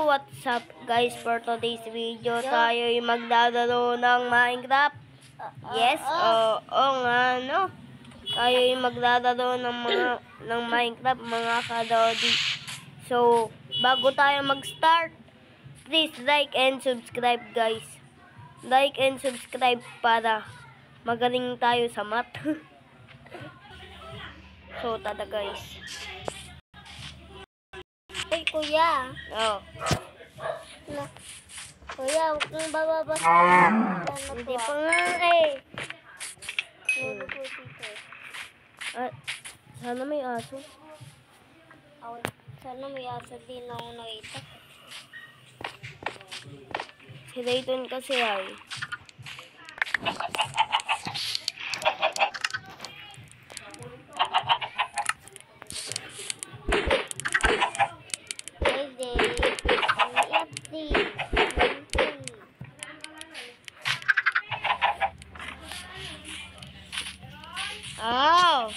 what's up guys? For today's video, tayo'y magdadalo ng Minecraft. Yes, oo nga, no? Tayo'y magdadalo ng Minecraft, mga kadodi. So, bago tayo mag-start, please like and subscribe guys. Like and subscribe para magaling tayo sa math. So, tada guys. Ay, kuya. Oh. Kuya, huwag kang bababas. Hindi pa nga eh. Ano po dito? Sana may aso. Sana may aso din ako nakita. Si Dayton kasi ay. Oh!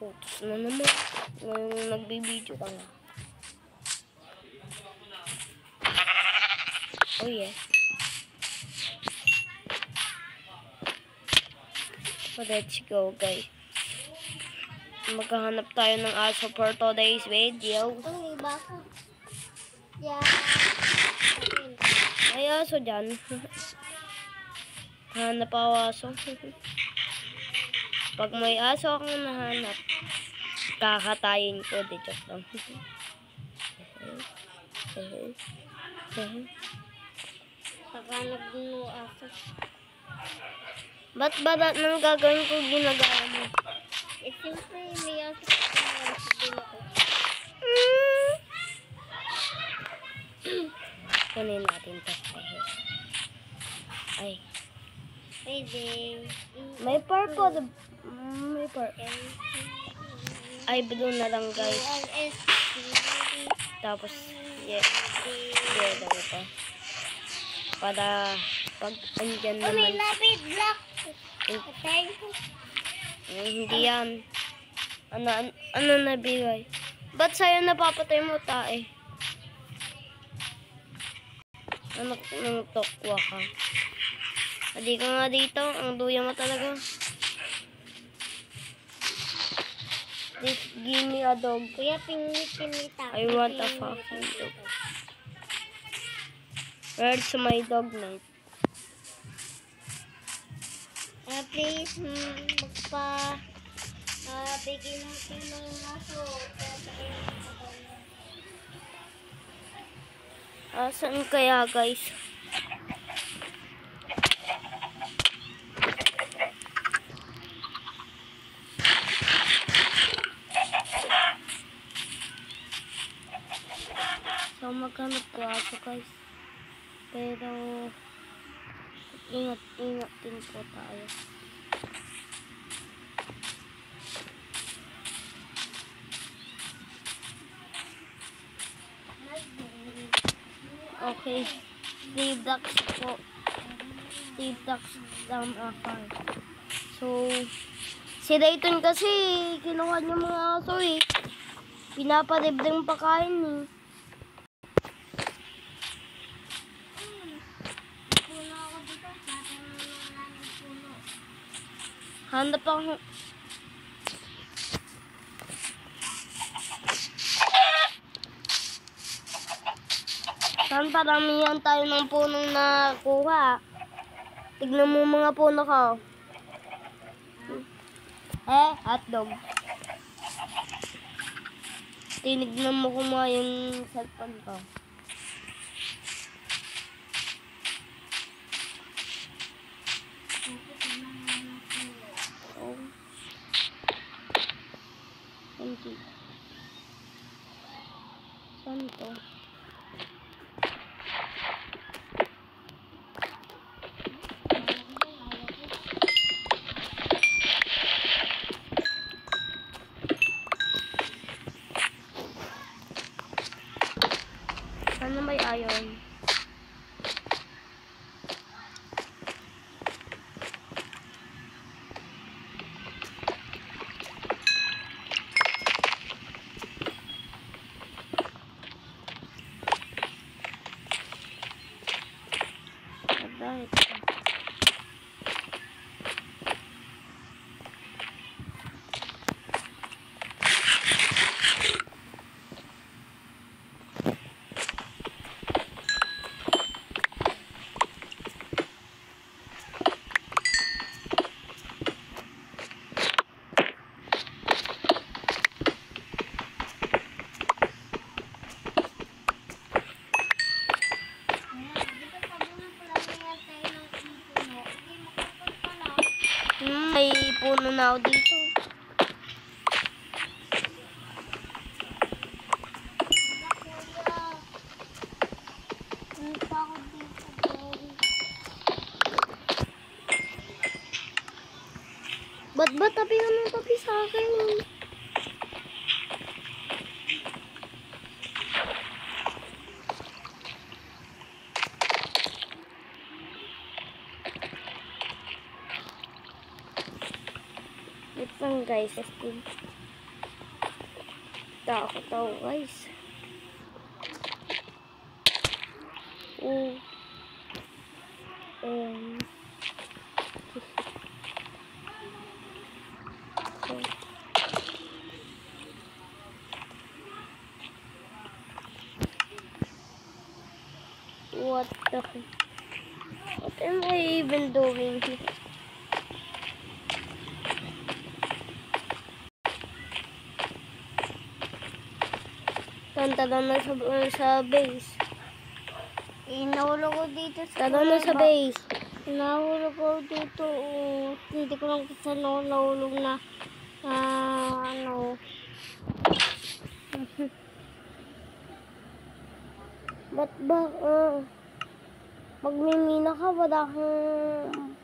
Utos na naman. Ngayong nagbibideo ka nga. Oh yes. So let's go guys. Maghahanap tayo ng aso for today's video. Ay, baka. Yeah. May aso dyan. Hanap ako aso. Pag may aso akong nahanap, kakatayin ko. Di joke lang. Paghanap din mo aso. Ba't ba nang gagawin ko ginagawa mo? Eh, siyempre, may aso din ako. Kunin natin to. Ay. Pwede. May purple. May purple. Ay, blue na lang guys. Tapos, yeah. Yellow pa. Para pag andyan Oh, may naman. lapid black. Hindi yan. Ano nabigay? Ba't sa'yo napapatay mo tae? Anak ng tokwa ka. Hindi ka nga dito. Ang duya mo talaga. Please give me a dog. Kuya, pinita. I want a fucking dog. Where's my dog now? Please, bigyan natin ng aso. Saan kaya guys? So maghanap ko aso guys. Pero ingat din po tayo. Okay. Steve Ducks po. Steve Ducks down afar. So, si Dayton kasi kinuha niya mga aso eh. Pinaparibdang pakain eh. Hanap ako. Saan paramihan tayo ng punong nakuha? Tignan mo mga puno ko. Hotdog. Tinignan mo kung mga yung cellphone ko. Oh. Thank you. Saan to? Sana may iron. muna ako dito. Punta ako dito, Jerry. Ba't ba tabi ka ng tabi sa akin? Wait lang guys. Takot ako guys. What the heck? What am I even doing here? Tanta na sa base. Nahulog ko dito sa Tanta na sa base. Nahulog ko dito. Hindi ko lang kasi nahulog na ano. Ba't ba? Magmimina ka, wala kang...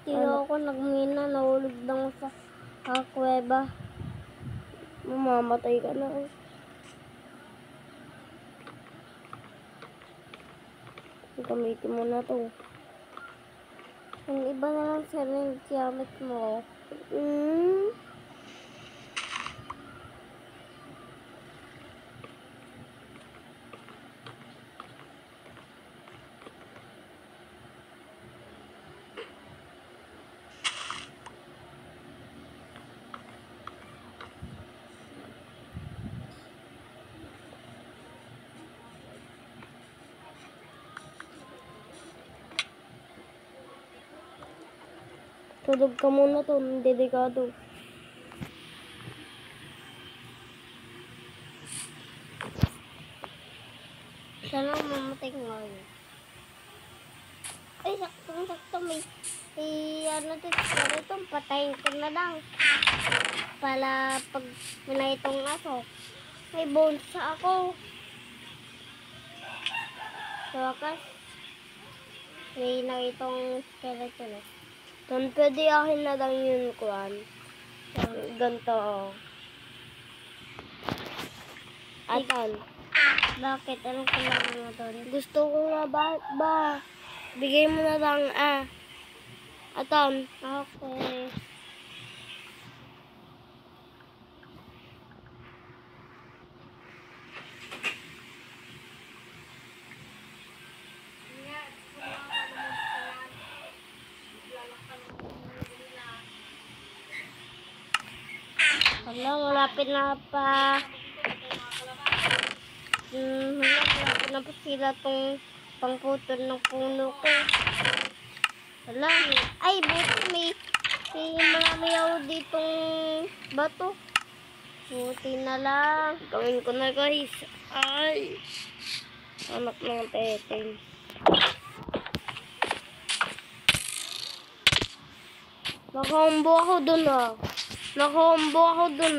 Tiro ako nagmina, nahulog lang sa kuweba. Mamamatay ka na. Gamitin mo na to. Yung iba na lang sa rin gamit mo. Tulog ka muna to, delikado. Sana mamatay ko ngayon. Ay, sakto may ano dito, pero itong patayin ko na lang. Para pag may itong aso, may bones sa ako. Sa wakas, may nakitong skeleton eh. Tan, pwede akin na lang yun, Kwan. Ganto. Atan. Bakit? Anong kailangan mo doon? Gusto ko nga ba? Bigay mo na lang, Atan. Okay. Wala, malapit na pa. Malapit na pa sila tong pangputol ng puno ko. Wala. Ay, buti may marami ako ditong bato. Buti na lang. Gawin ko na, guys. Ay. Anak ng teteng. Nakaumbo ako dun, Nakaumbo ako dun,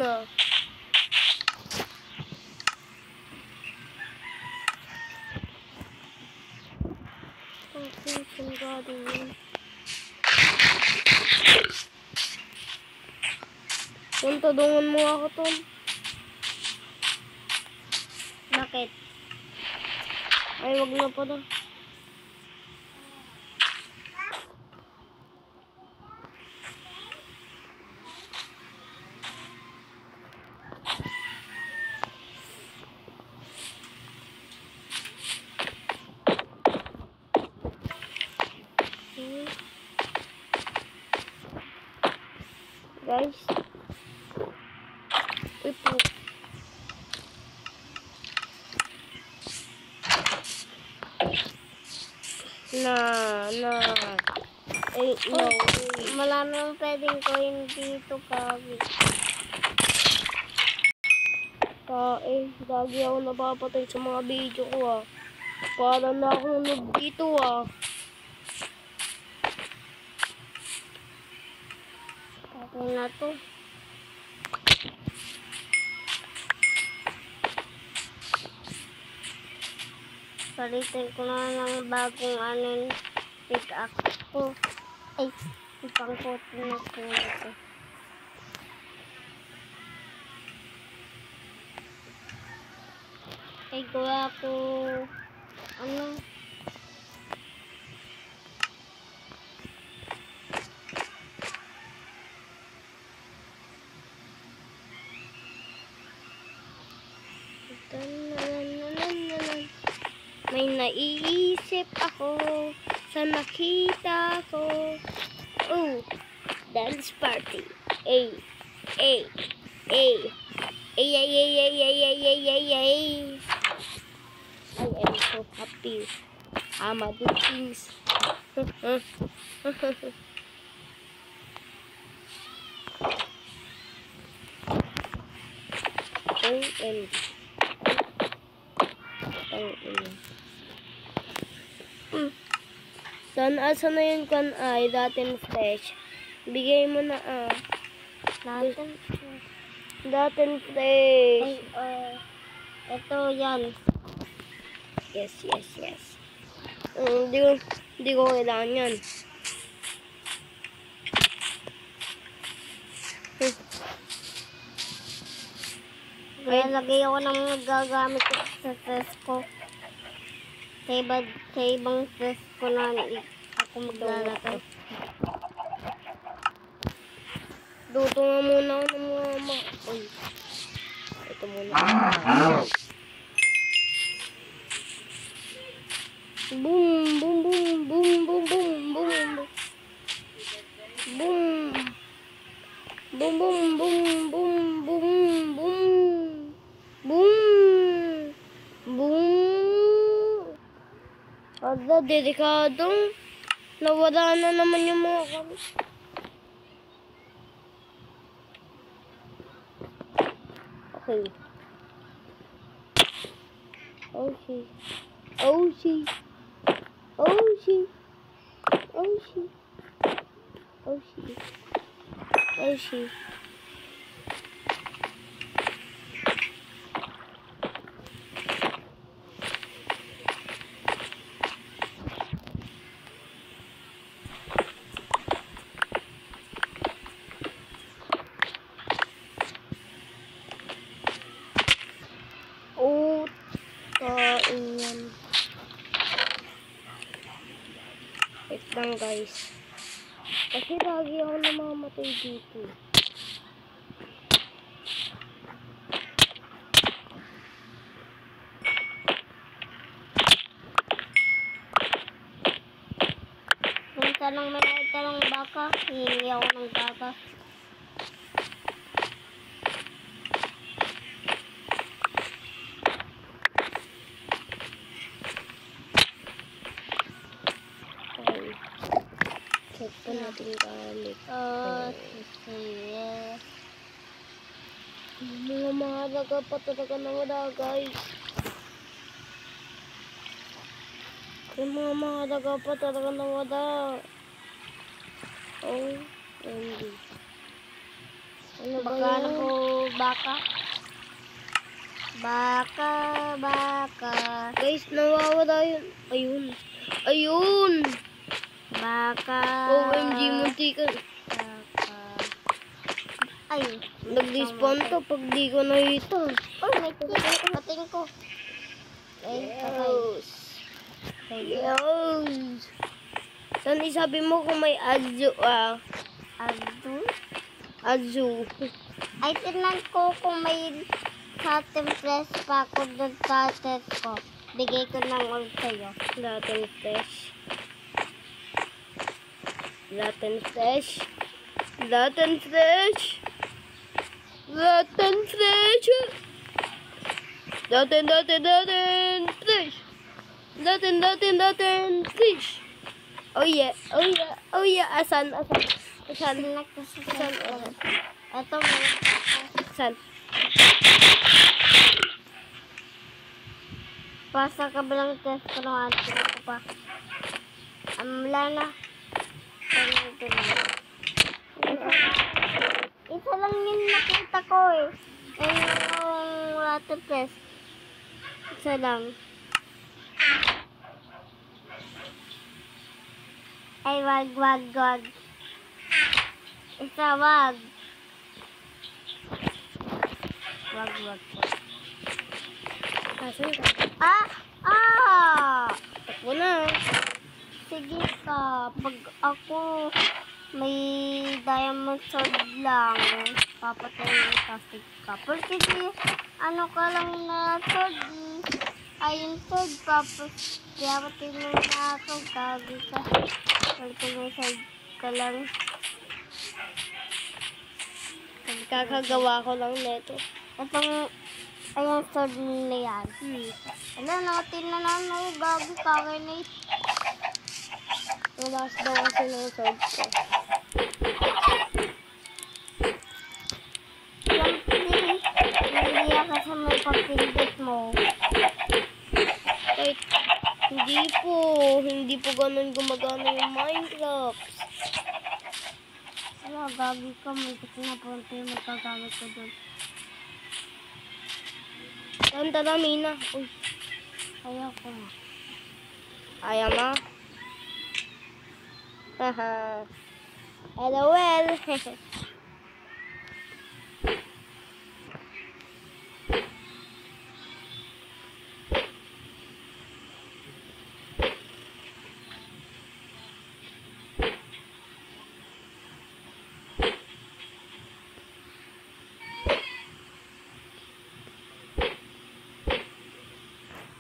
Ang gado yun. Tulungan mo ako, Tom. Bakit? Ay, wag na pa na. Guys. Ito. Ay, no. Marami ang pwedeng coin dito, Kagi. Lagi ako napapatay sa mga video ko, Para na akong noob dito, Yan na to. Palitin ko na ng bagong anin pick-up ko. Ay, ipangkotin na ko ito. Ay, gawa ko ano. May naiisip ako sa nakita ko. Oh, dance party. Ay, ay, ay. Ay, ay, ay, ay, ay, ay, ay, ay, ay. I am so happy. I'ma do things. OMG. Asa na yun kan ay dating fresh. Bigay mo na dating fresh. Ay, ito yan. Yes. Hindi ko kailangan yan. Kaya lagay ako ng gagamit ko sa test ko. Sa ibang test ko na ako maglalagay. Luto nga muna ako ng mga Uy. Ito muna. Boom, boom, boom, boom, boom, boom, boom. Boom. Boom, boom, boom, boom, boom, boom. Boom. Boom. Ada, delikadong. Nawala na naman yung mga kami. Okay. Oh, shit. Oh, shit. Oh, shit. Oh, shit. Oh, shit. Oh, shit. Oh, kaingan. Wait lang, guys. Kasi lagi ako namamatay dito. Minsan lang may nakita ng baka, hihingi ako ng baka. Check po natin gamit. Yes. Mga mahalaga pa talaga na wala, guys. Yung mga mahalaga pa talaga na wala. Oh, hindi. Ano ba yan? Baka. Baka. Guys, nawawala yun. Ayun. Baka. OMG, muntikan. Baka. Ay. Nag-despawn to pag di ko nakita. Oh, may pating ko. Yes. Saan isabi mo kung may azu? Azu? Ay, tinan ko kung may cotton fresh pa ako doon sa test ko. Bigay ko ng all sa'yo. Cotton fresh. Cotton fresh. Cotton fresh. Cotton fresh. Cotton fresh. Cotton fresh. Oh yeah. Asan? Ito mo. Asan? Pasa ka bilang test ko naman. Ito pa. Wala na. Ito na. lang yun nakita ko eh. Yung waterpress. Isa lang. Ay, wag. Isa, wag. Wag. Asan ka? Ako na. Sige ka. Pag ako may diamond sword lang, papatay yung plastic ka. Porque di, ano ka lang na sword, ayun sword, tapos papatay mo na ako, gabi ka. Porque may sword ka lang. Kakagawa ko lang neto. Itong, ayun sword na yan. Ano, natin na ako, gabi ka, kaya na Malas daw kasi ng sword ko. Hindi ako sa may pagpindot mo. Wait, hindi po ganun gumagana yung Minecraft. Ano, gabi ka, may na punta yung magkagamit ko doon. Tanda Mina. Uy, Ayaw ko nga. ayaw mo? Haha. LOL.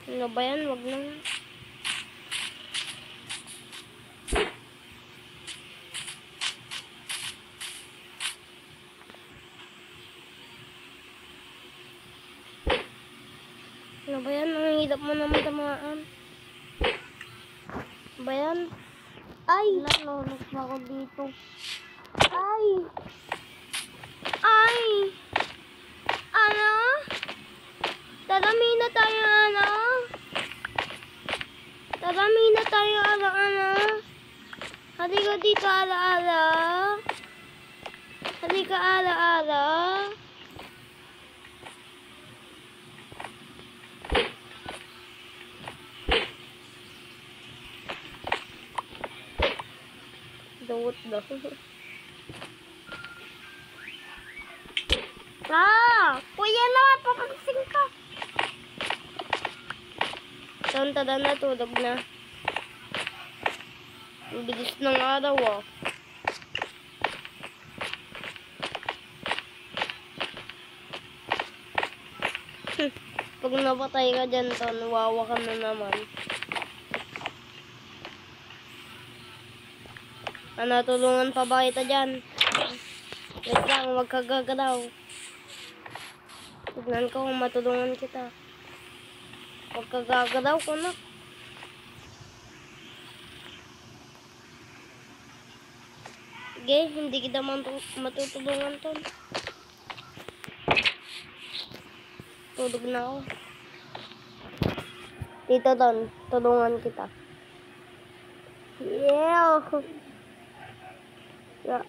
Ano ba yan? Wag na. Ano ba yan? Ang hirap mo naman tamaan. Ano ba yan? Ay! Nalulog na ako dito. Ay! Ay! Ano? Tarami na tayo, ano? Tarami na tayo, ano? Halika dito, ala-ala. Halika, ala-ala. Dawat daw. Kuya naman, papansin ka. Tanda na, tulog na. Ang bilis ng araw, ah. Pag napatay ka dyan, Ton, wawa ka na naman. Ano, tulungan pa ba kita dyan? Wait lang, wag ka gagalaw. Tignan ko kung matulungan kita. Wag ka gagalaw, kunak. Sige, hindi kita matutulungan, Ton. Tulog na ako. Dito, Ton, tulungan kita. Yeah. Yeah.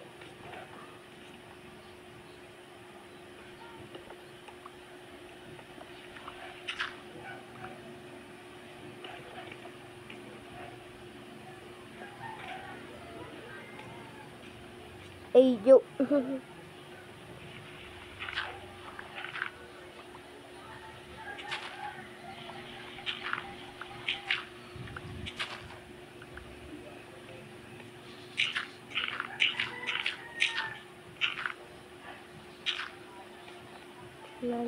Ay, yo. La.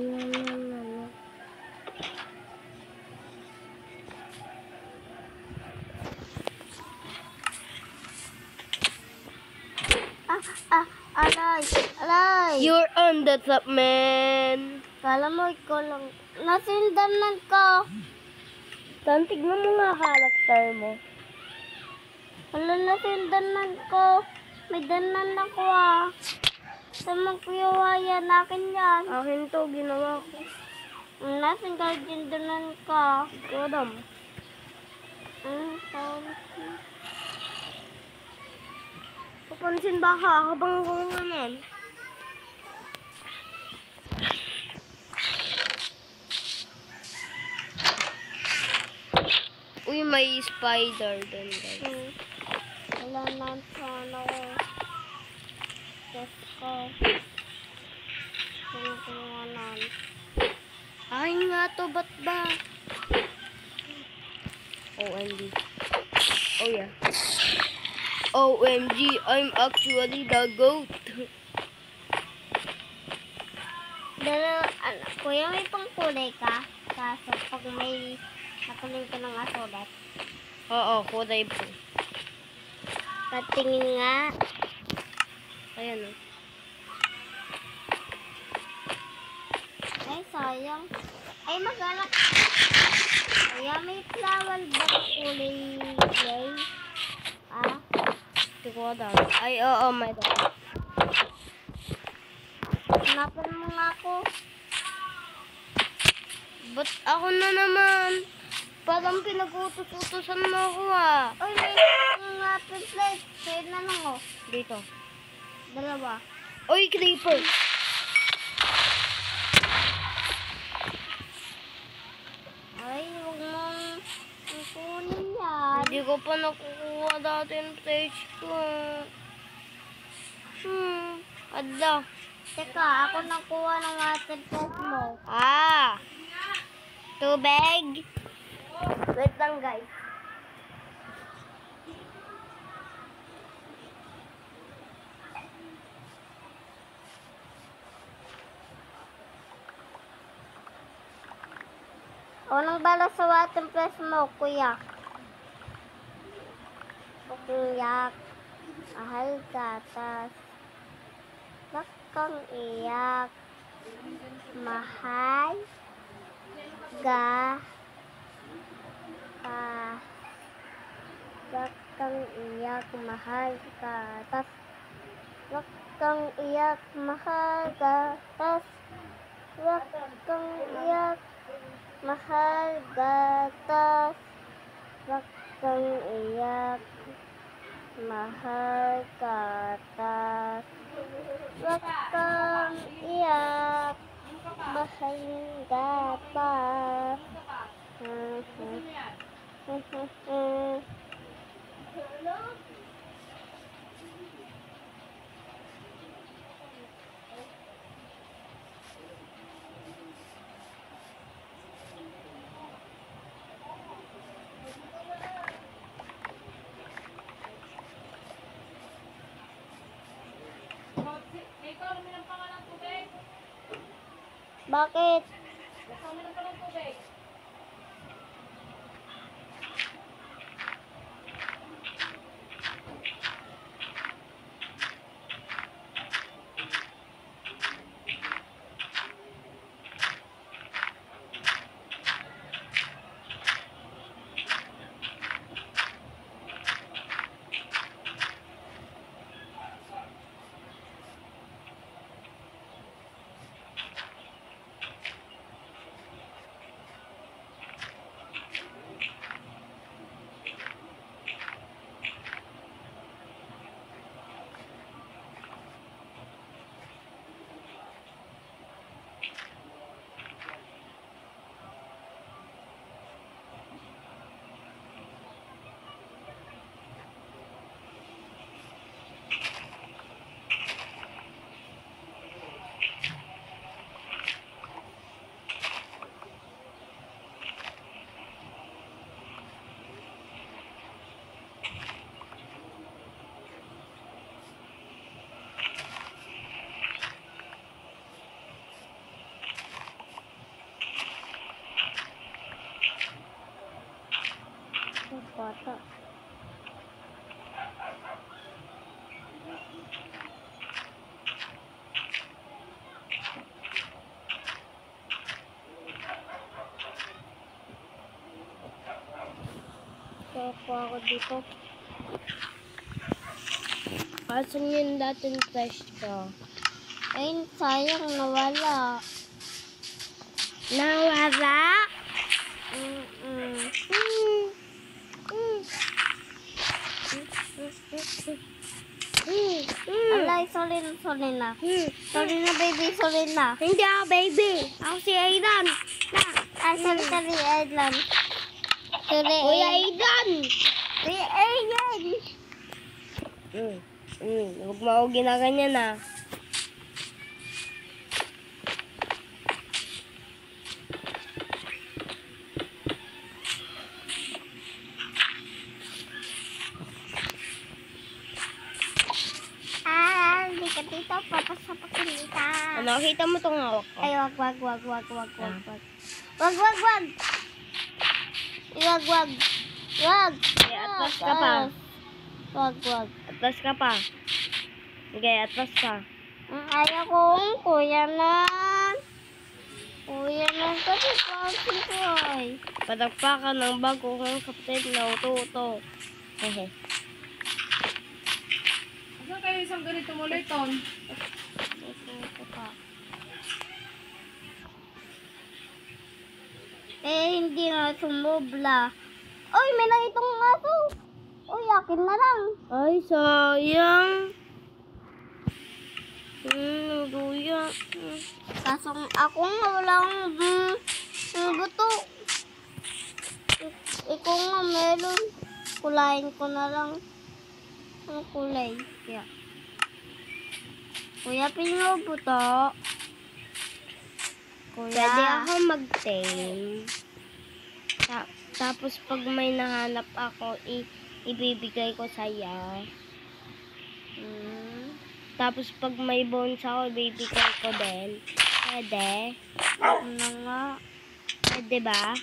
Alay. You're on the top, man. Kala mo, ikaw lang. Nasindanan ka. Tan, tignan mo nga character mo. Wala, nasindanan ko. May danan ako ah. Sa magkuyawayan, akin yan. Akin to, ginawa ko. Nasin ka, danan ka. Kodam. Sorry. Papansin ba ka habang kung naman? may spider dun, guys. Wala na sana ko. Yes ko. Sinukumanan. Ay nga to, ba't ba? OMG. Oh yeah. OMG, I'm actually the goat. Kuya, may pangkulay ka? Kaso pag may nakunin ka ng asulat. Oo, kulay po. Patingin nga. Ayan o. Ay, sayang. Ay, maghanap. Kuya, may flower ba kulay gray? Ah? Hindi ko alam. Ay, oo, may dami. Hanapan mo nga ako. Ba't ako na naman? Parang pinag-utos-utosan mo ako ah. Uy, may nga plate. Sa'yo na lang oh. Dito. Dalawa. Uy, creeper! Ay, huwag mong kunin yan. Hindi ko pa nakukuha dati yung stage ko. Adla. Teka, ako nakuha ng water proof mo. Ah! Tubig! Wait lang, guys. Ako nang bala sa water proof mo, kuya. Kuya, mahal ka, tas wag kang iyak. Mahal ga wag kang iyak, mahal ka, tas wag kang iyak, mahal ka, tas wag kang iyak, mahal ka, tas wag kang iyak, mahal ka, tas wag kang iyak, mahal ka pa. Bakit? Bata. Kaya po ako dito. Asan yung dating flash ko? Ay, sayang, nawala. Nawala? Alay, sorry na. Sorry na, baby, sorry na. Hindi ako, baby. Ako si Aidan. Ay, sorry, Aidan. Kuya Aidan! Kuya Aidan! Huwag mo ako ginaganyan ah. Hindi ka dito. Papasapakin kita. Ano, kita mo tong hawak ko? Ay, wag. Wag. Wag. Okay, atlas ka pa. Wag. Atlas ka pa. Okay, atlas ka. Ayaw kong kuya na. Kuya na kasi kasi ko ay. Padagpakan ng bago kong kapatid na uto-uto. Hehe. Saan kayo isang ganito mo, Layton? Hindi na sumubla. Oy, may nakitong aso. Oy, akin na lang. Ay, sayang. Luya. Kaso ako nga walang buto. Ikaw nga meron. Kulayin ko na lang. Ang kulay. Kaya. Kuya, pinyo buto. Kuya. Pwede ako mag-tame. Tapos pag may nahanap ako, ibibigay ko sa'yo. Tapos pag may bones ako, ibibigay ko din. Pwede? Ano nga? Pwede ba?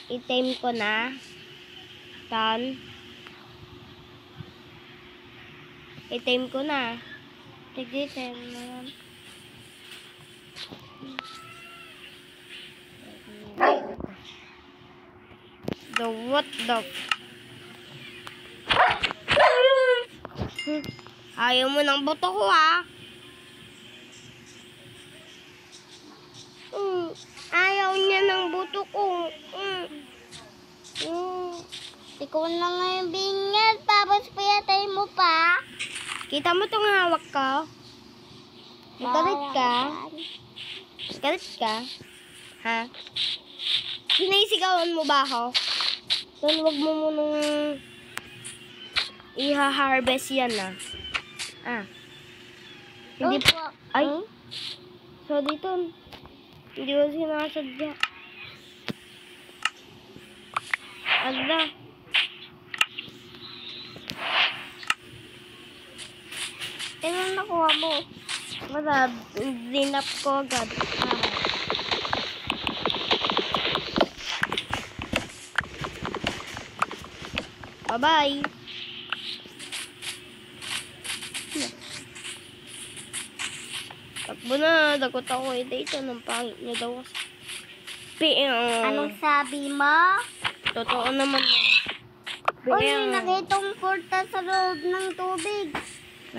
I-tame ko na. Tan. I-tame ko na. Sige, tayo na yan. What the... Ayaw mo ng buto ko, ha? Ayaw niya ng buto ko. Ikaw na nga yung bingat, tapos piyatay mo pa. Kita mo tong hawak ko? Galit ka? Galit ka? Ha? Sinisigawan mo ba ako? Ton, wag mo munang iha-harvest yan, Hindi Opo. Ay! Sorry, Ton. Hindi ko sinasadya. Ala. Tingnan nakuha mo. Wala. Dinap ko agad. Bye-bye. Takbo na. Dagot ako dito. Nang pangit niya daw. Anong sabi mo? Totoo naman. Uy, may nakitong porta sa loob ng tubig.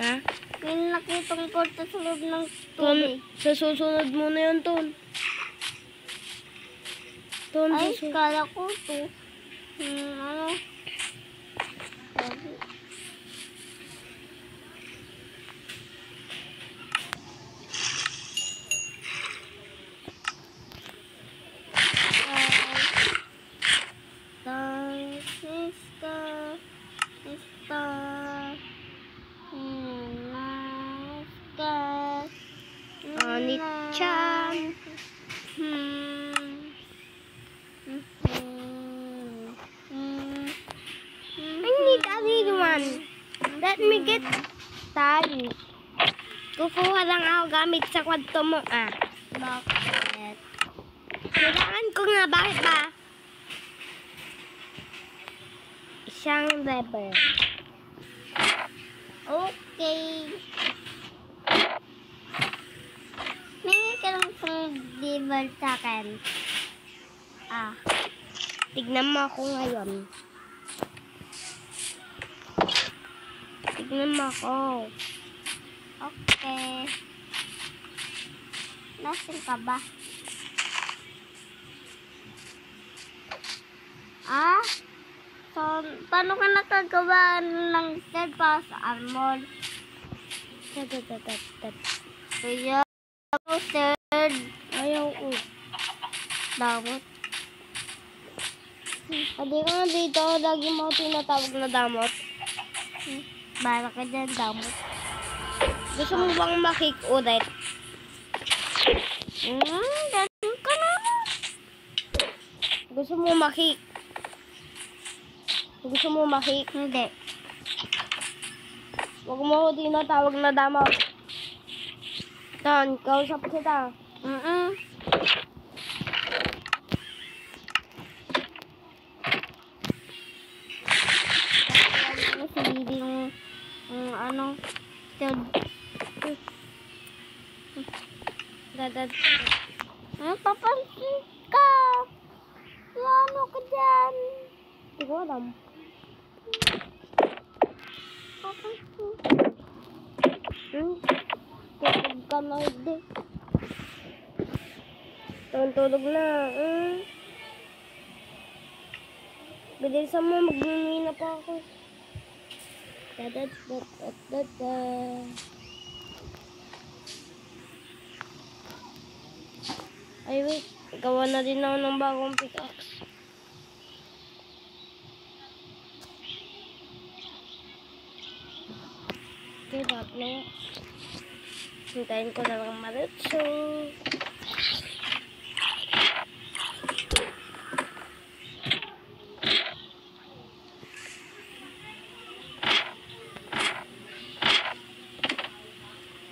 Ha? May nakitong porta sa loob ng Ton, tubig. sa susunod mo na yun, Ton. Ton, Ay, sa kala ko to. Ano? Oni-chan. I need a little one. Let me get tali. Kukuha lang ako gamit sa kwarto mo, Bakit? Kailangan ko nga, bakit ba? Isang level. Okay. May ka lang pang liver sa akin. Tignan mo ako ngayon. Tignan mo ako. Okay. Nasaan ka ba? So, paano ka nakagawa ng steadfast armor? Kuya, third. Ayaw ko. Bakit? Hindi ka nga dito. Lagi mo ako tinatawag na damot. Para ka dyan, damot. Gusto mo bang makik ulit? Ganun ka na. Gusto mo makik? Gusto mo makik? Hindi. Huwag mo ako tinatawag na damot. Tan, kausap kita. Si Didi yung ano, Dadad. papansin ka. Ano ka dyan? Hindi ko alam. Papansin. Tulog ka na hindi. Tulog na. Bilisan mo, magmimina pa ako. Dadadadadada. Ay wait, gawa na din ako ng bagong pickaxe. Okay, bakit na nga. Hintayin ko na lang maritso.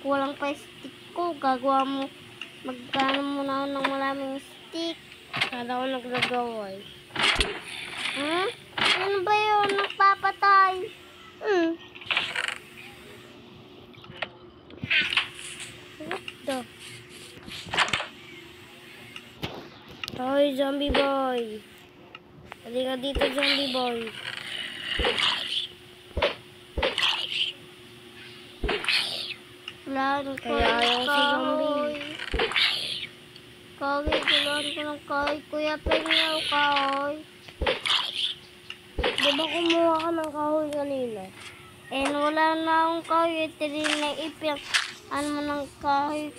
Kulang pa yung stick ko. Gagawa mo. Magkano muna ako ng maraming stick. Kala ko naglagaway. Ano ba yun? Nagpapatay. Ito. Hoy, zombie boy. Halika dito, zombie boy. Kailangan ko Kaya ayaw ng si zombie. Kahoy, kailangan ko ng kahoy. Kuya, pengaw kahoy. Di ba kumuha ka ng kahoy kanina? Wala na akong kahoy. Ito rin na ipyak. Ano mo ng kahoy?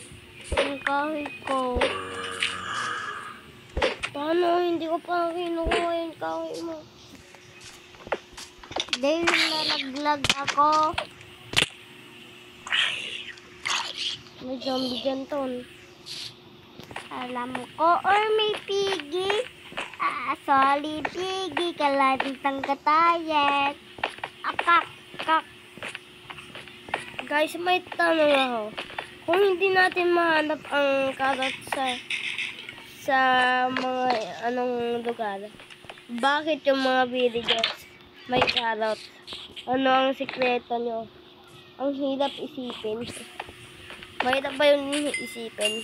Yung kahoy ko. Paano? Hindi ko pa kinukuha yung kahoy mo. Dahil nalaglag ako. May zombie dyan, Ton. Alam ko, or may pigi. Sorry, pigi. Kalatitang katayet. Akak, kak. Guys, may tanong ako. Kung hindi natin mahanap ang carrot sa mga anong lugar, bakit yung mga villagers may carrot? Ano ang sikreto nyo? Ang hirap isipin. Mahirap ba yung isipin?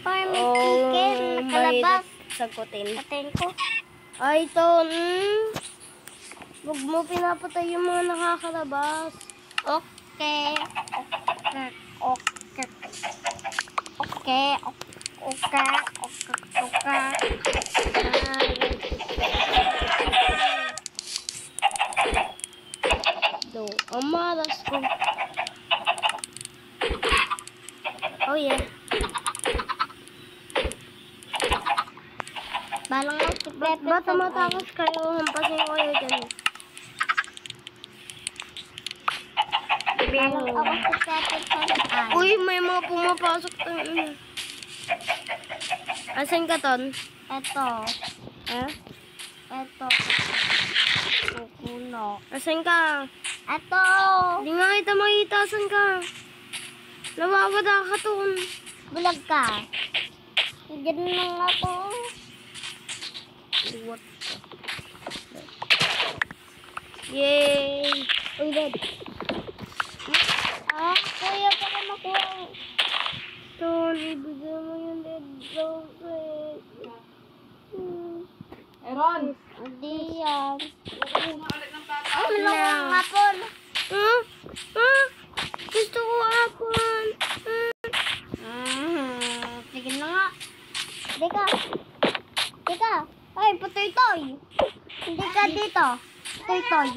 Or may chicken. mahirap Nakalabas. sagutin? Atin ko. Ay, Ton. Huwag mo pinapatay yung mga nakakalabas. Okay. Okay. Okay. Okay. Okay. Do, ang maras ko. Oh yeah. Balang ako si Pepe. Ba't matapos kayo? Hampasin ko kayo dyan. Balang ako si Pepe sa Uy, may mga pumapasok. Asan ka, Ton? Eto. Ha? Eto. Kukuno. Asan ka? Eto. Hindi nga kita makita. Asan ka? Nawawala ka, Ton. Bulag ka. Diyan lang ako. What? Yay! Uy, Dad. Kuya, baka makuha. Ton, ibigay mo yung dead roses. Aaron! Hindi yan. Kukuha ulit ng tata. Ay, malawa ang apple. Gusto ko apple. Sige na nga. Teka. Teka. Ay, patoy-toy. Hindi ka dito. Toy-toy.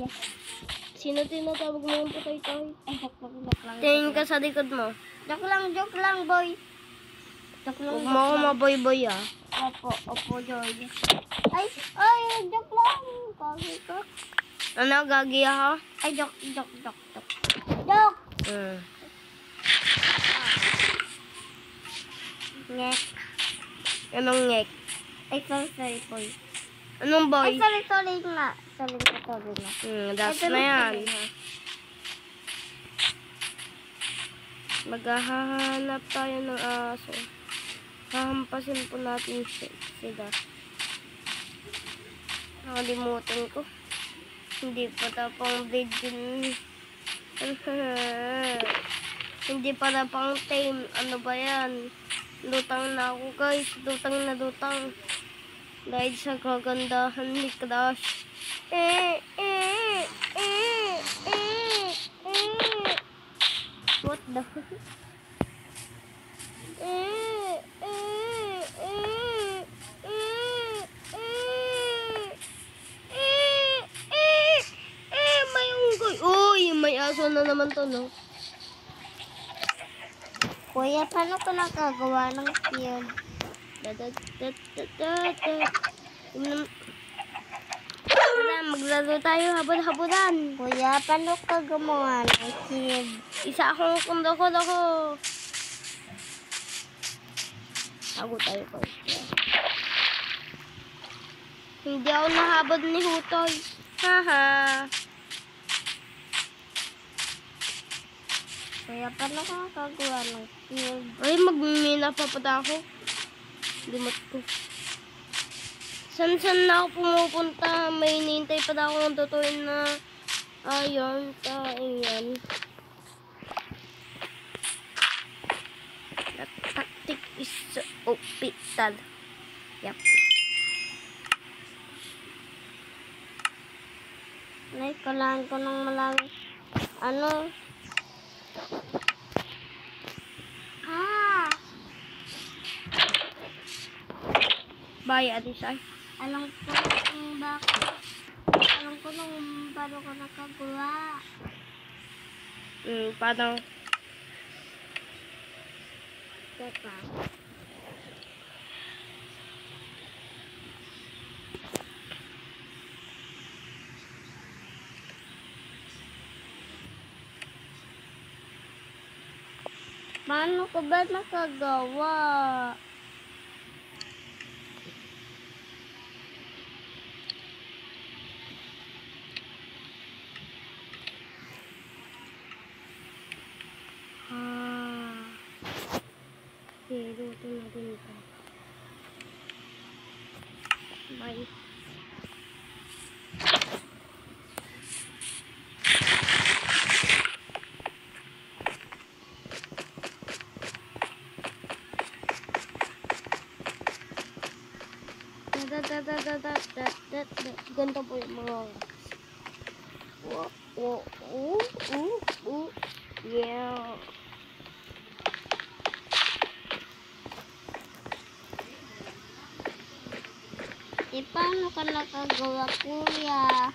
Sino tinatawag mo yung putoy-toy? Ay, joke lang. Tingin ka sa likod mo. Joke lang, boy. Joke lang. Huwag mo ako maboy-boy ah. Opo, Joy. Ay, joke lang. Kagi ka. Ano, gagi ako? Ay, joke. Joke! Hmm. Ngek. Anong ngek? Ay, sorry, boy. Anong boy? Ay, sorry nga. Sorry na. Das Ito na yan. sorry, ha? Maghahanap tayo ng aso. Hahampasin po natin sila. Nakalimutan ko. Hindi pa tapang breed yun. Hindi pa tapang tame. Ano ba yan? Lutang na ako guys. Lutang. Dahil sa kagandahan ni Crush. What the? May unggoy. Uy, may aso na naman to, no? Kuya, paano ko nakagawa ng field? Tara, maglaro tayo, habad-habudan. Kuya, paano ka gumawa ng field? Isa akong kundoko-doko. Tago tayo ko. Hindi ako nahabad ni Hutoy. Haha. Kuya, paano ka nakagawa ng field? Ay, magmimina pa pata ako. Limot ko. San na ako pumupunta? May hinihintay pa na akong tutuin na ayun, ayan. The tactic is hospital. Yep. Nay, kailangan ko ng malaki. Ano? Bye, Adisay. Alam ko kung bakit. Alam ko nung paano ko nakagawa. Parang Teka. Paano ko ba nakagawa? okay, luto natin ito. Bye. Ganito po yung mga yeah. Paano ka nakagawa, kuya?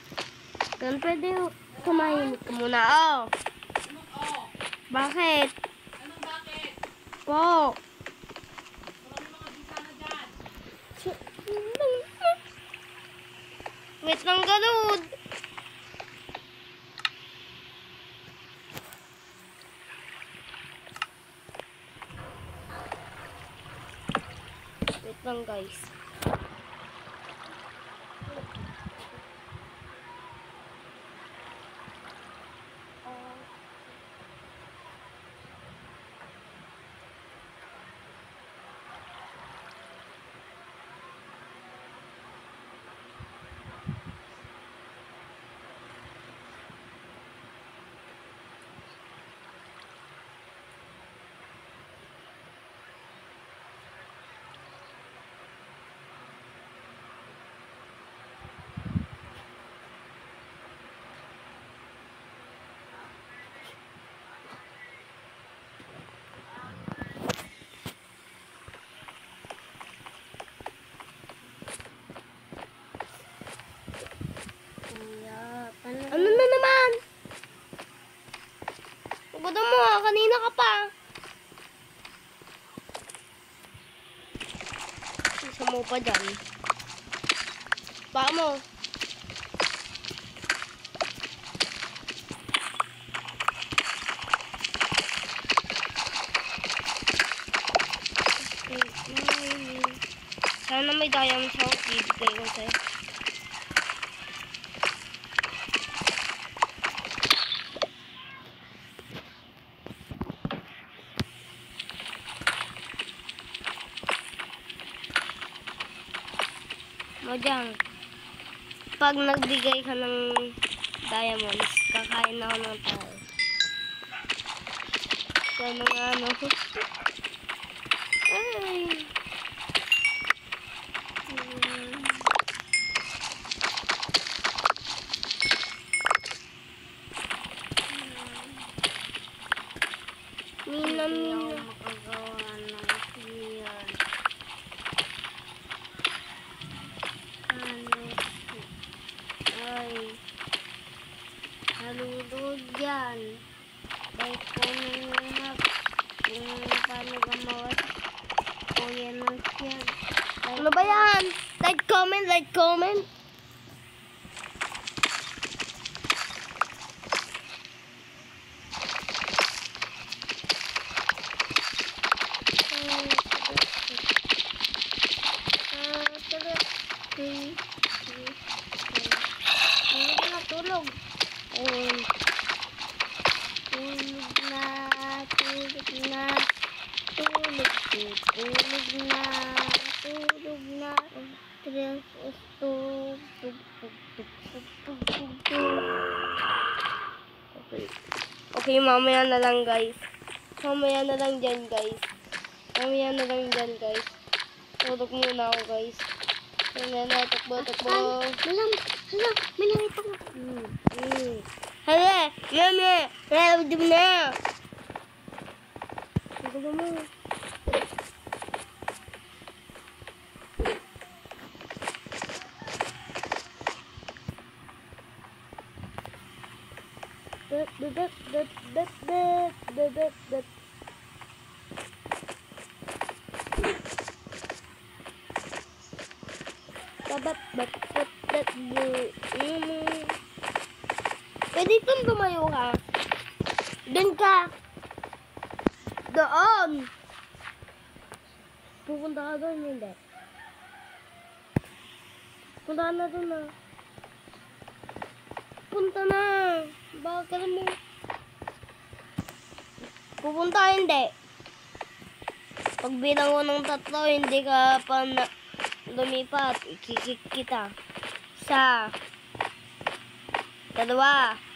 Then pwede kumain ka muna. Oh. Bakit? Anong bakit? Po. Marami mga bisa na dyan. Wait lang, galud. Wait lang, guys. mo pa dyan. Paa mo. Sana may diamonds ako, bibigay ko sa'yo. Mojang, pag nagbigay ka ng diamonds, kakain ako ng tao. Sana nga ano. Ay. Mina, mina. Makagawa ng yan. Ano? Ay. Nalulod yan. Dahil ko nangyayap. Kung paano gumawa. Kuya ng yan. Ano ba yan? Like, comment, like, comment. Tulog. Tulog na. Tulog na. Tulog. Tulog na. Tulog na. Tres, tug, tug, tug, tug, tug, tug, tug, tug. Okay. Okay, mamaya na lang, guys. Mamaya na lang dyan, guys. Mamaya na lang dyan, guys. Tulog muna ako, guys. Mamaya na, takbo. Malam, hala, may nakita ko. Hala, mama, hala, na. Tulog mo. Pwede itong tumayo ka. Doon ka. Doon. Pupunta ka doon, hindi. Punta ka na doon na. Punta na. Bakit mo? Pupunta hindi. Pag bilang ko ng 3, hindi ka pa na lumipat. Ikikik kita. 1, 2.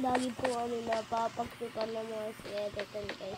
Lagi po kami napapagsukan ng mga skeleton, guys.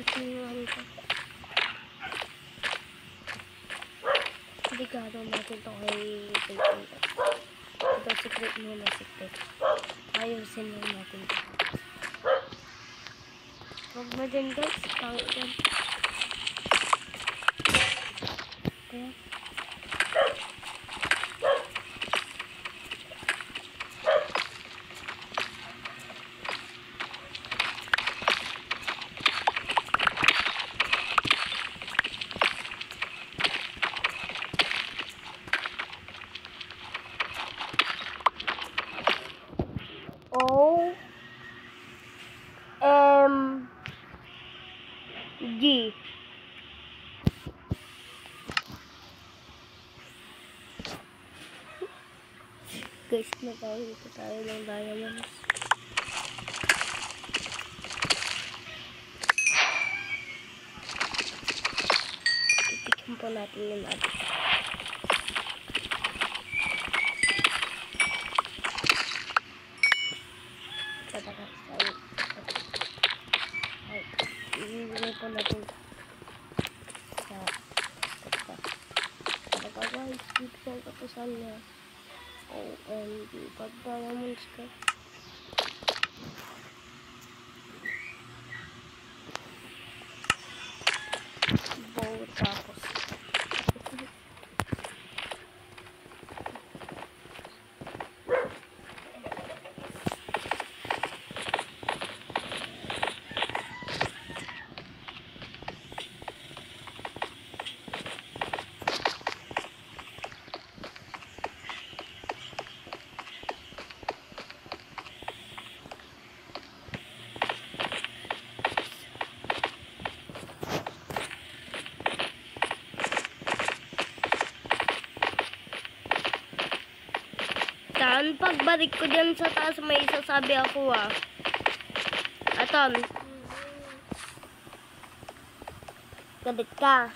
sinuhan ko. Delikado natin ito kay Peyton. Ito, secret muna, secret. Ayusin lang natin ito. Huwag mo dyan guys, pangit yan. Kaya, OMG. Guys, nakahito tayo ng diamonds. Itikman po natin yung natin. Iiwalay po natin sa guys, dito po ang katasan na OMG, pag diamonds ka. Bow tapos Saan pagbalik ko dyan sa taas may isasabi ako Aton. Galit ka.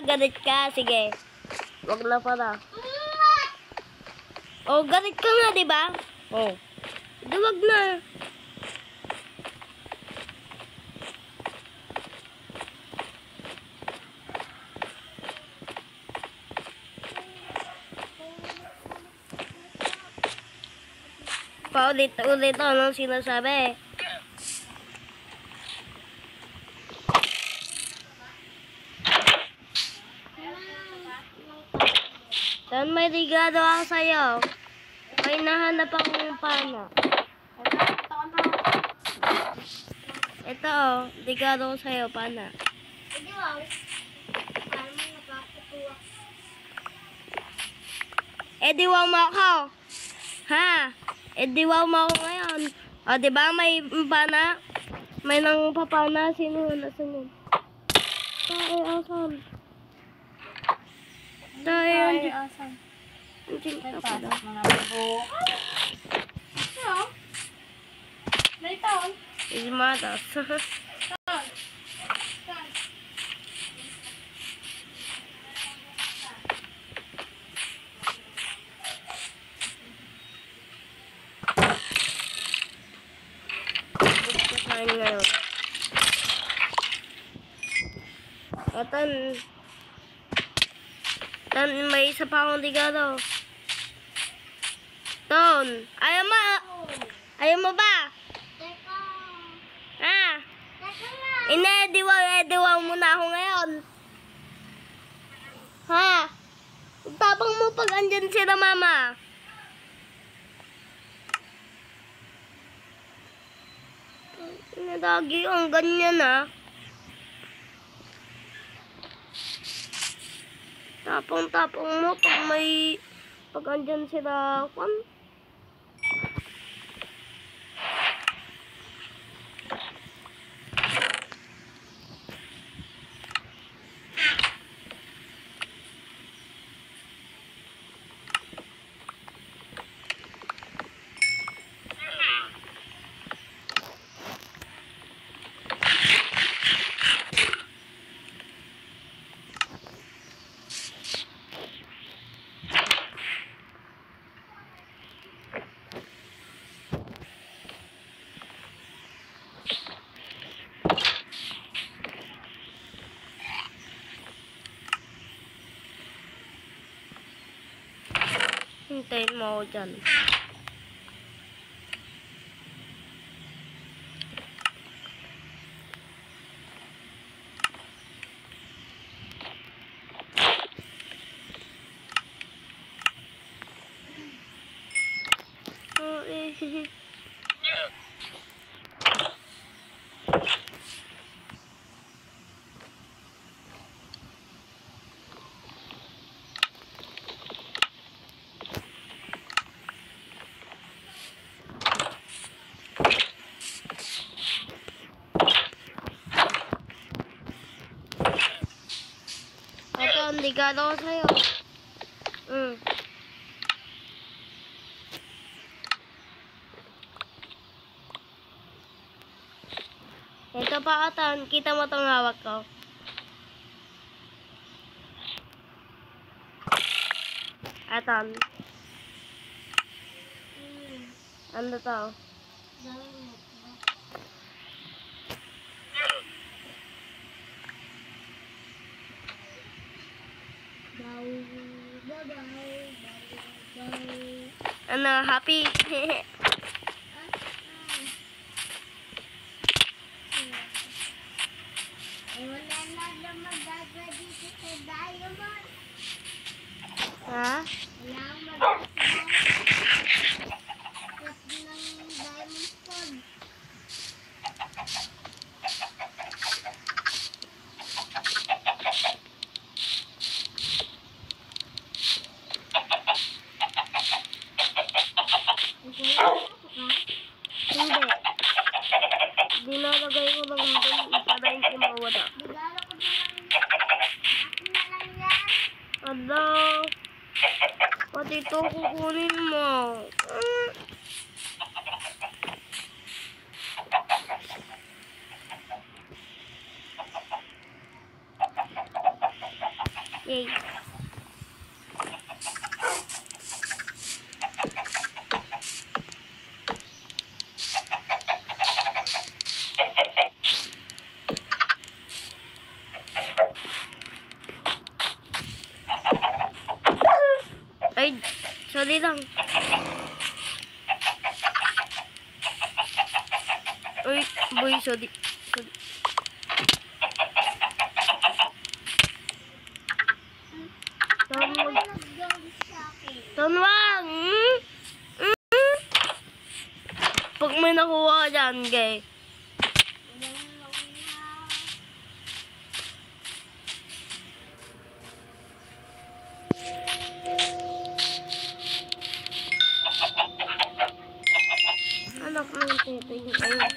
Galit ka. Sige. Wag na pala. Oh, galit ka nga, di ba? Oh. Di wag na. Paulit-ulit anong sinasabi. Saan may regalo ako sa'yo? May nahanap akong pana. Ito regalo ko sa'yo, pana. Wow mo ako. Ha? Wow mo ako ngayon. O, diba may pana? May nang papana. Sino? Nasaan yun? Ay, asan? Ay, asan? Andiyan ka pala. Ismatas. Ngayon. Tan, may isa pa akong regalo. Ton, ayaw mo ba? Ha? Ine-ediwaw mo na ako ngayon. Ha? Tapang mo pag andyan sila mama. Lagi ang ganyan Tapang-tapang mo pag andyan sila Hintayin mo ako dyan. Ito, hindi ka ako sa'yo. Ito pa, Atan. Kita mo itong hawak ko. Atan. Ano to? Ano, happy? Wala na naman gagawin dito sa Diamond. Ha? Wala akong magagawa ng Diamond Stone. Hindi. Dinalagay ko lang doon para hindi mawala. Regalo ko na lang yan. Akin na lang yan. Ada. Pati ito kukunin mo. Yay. Ay, sorry lang. Uy, boy, sorry. Tonwag. Nag-gawin sa akin. Tonwag! Pag may nakuha ka dyan, gay. Anak mo yung tete yung ayun.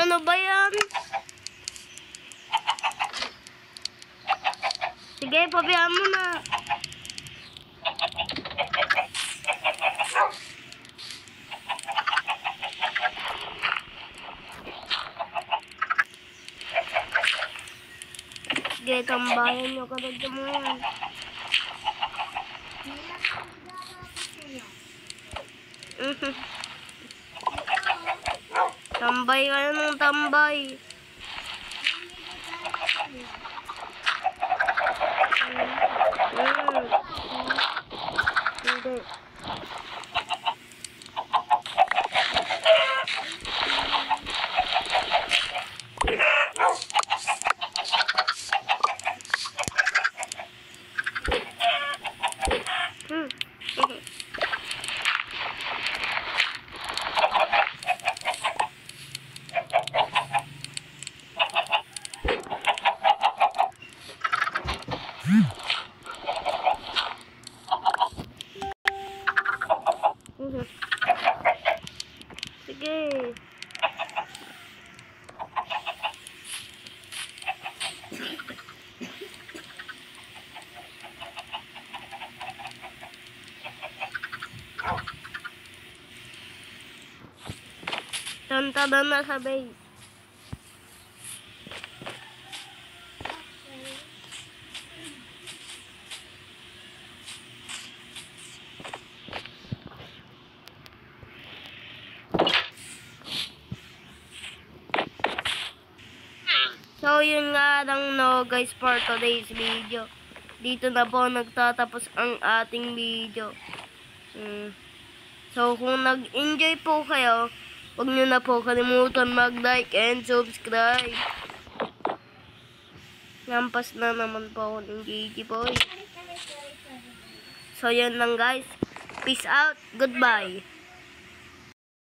Ano ba yan? Sige, pabayaan mo na. Sige, tambayan nyo ka rin mo yan. Tambay ka na ng tambay. Hindi. Punta doon na sa base. So, yun nga lang no guys for today's video. Dito na po nagtatapos ang ating video. So, kung nag-enjoy po kayo, huwag nyo na po kalimutan mag-like and subscribe. Lampas na naman po ako ng Gigi Boy. So, yun lang guys. Peace out. Goodbye.